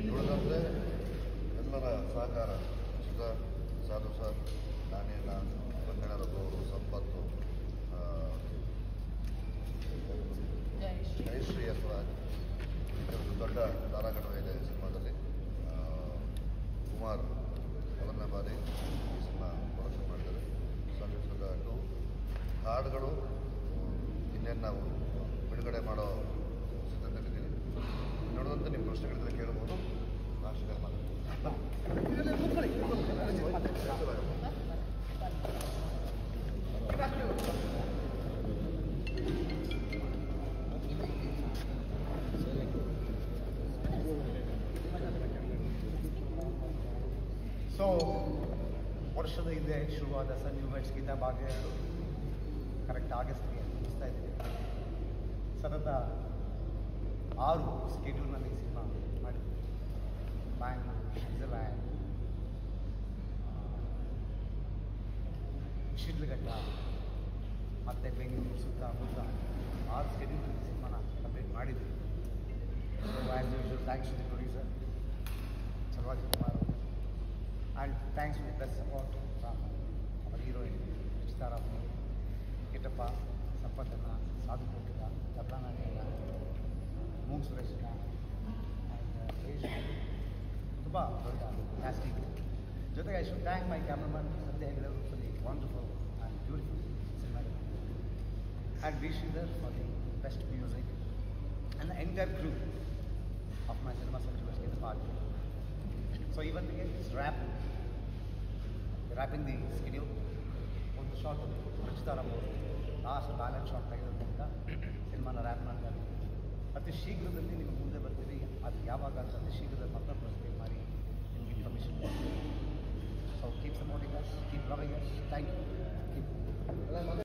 ಉಳಿದಂತೆ ಎಲ್ಲರ ಸಹಕಾರ ಸಾಧು ಸರ್, ನಾನೇನ, ಬಂಗಣರವರು, ಸಂಪತ್ತು, ಜಯಶ್ರೀ ಯಶರಾಜ್, ಇದೊಂದು ದೊಡ್ಡ ತಾರಾಗಣ ಇದೆ ಸಿನಿಮಾದಲ್ಲಿ. ಕುಮಾರ್ ಮೊದಲನೇ ಬಾರಿ ಈ ಸಿನಿಮಾ ಪ್ರೊಡಕ್ಷನ್ ಮಾಡಿದ್ದಾರೆ. ಸಂಗೀತದ 2 ಹಾಡುಗಳು ಇನ್ನೇನು ನಾವು ಬಿಡುಗಡೆ ಮಾಡೋ ಸಿದ್ಧತೆಗಳಿದ್ದೀವಿ. ನೋಡುವಂತೆ ನಿಮ್ಮ ಪ್ರಶ್ನೆಗಳಿದ್ರೆ ಕೇಳಬಹುದು. ರಾಷ್ಟ್ರೀಯ ಸೊ ವರ್ಷದ ಹಿಂದೆ ಶುರುವಾದ ಸನ್ ಯೂನಿವರ್ಸಿಟಿಗಿಂತ ಭಾಗ ಕರೆಕ್ಟ್ ಆಗಸ್ಟ್ಗೆ ಮುಗಿಸ್ತಾ ಇದ್ದೀವಿ. ಸತತ 6 ಸ್ಕೆಡ್ಯೂಲ್ನಲ್ಲಿ ಸಿನಿಮಾ ಮಾಡಿದ್ವಿ. ಬ್ಯಾಂಗ್ಳೂರು, ಸ್ವಿಟ್ಜರ್ಲ್ಯಾಂಡ್, ಶಿಡ್ಲಘಟ್ಟ ಮತ್ತು ಬೆಂಗಳೂರು ಸುತ್ತಮುತ್ತ 6 ಸ್ಕೆಡ್ಯೂಲ್ನಲ್ಲಿ ಸಿನಿಮಾನ ಕಂಪ್ಲೀಟ್ ಮಾಡಿದ್ವಿ. So as usual thanks to the producer Sarvaj Kumar, and thanks to the best support from our heroine Chitara, Kittappa, Sampathana, Sadhu Kotika, Tablana Nela, Moog Sureshna, and Resh Tuba, fantastic. Jotege, I should thank my cameraman Satya Hegde for the wonderful and beautiful cinematography, and Vishidhar for the best music, and the entire crew of my cinema centers in the party. So even again, it's wrapping the schedule. ಒಂದು short ರುಚಿತಾರಬಹುದು last balance short ತೆಗೆದುಕೊಂಡ ಸಿನಿಮಾನ rap ಮಾಡ್ತಾರೆ. ಅತಿ ಶೀಘ್ರದಲ್ಲಿ ನಿಮಗೆ ಮುಂದೆ ಬರ್ತೀವಿ. ಅದು ಯಾವಾಗ ಅಂತ ಅತಿ ಶೀಘ್ರ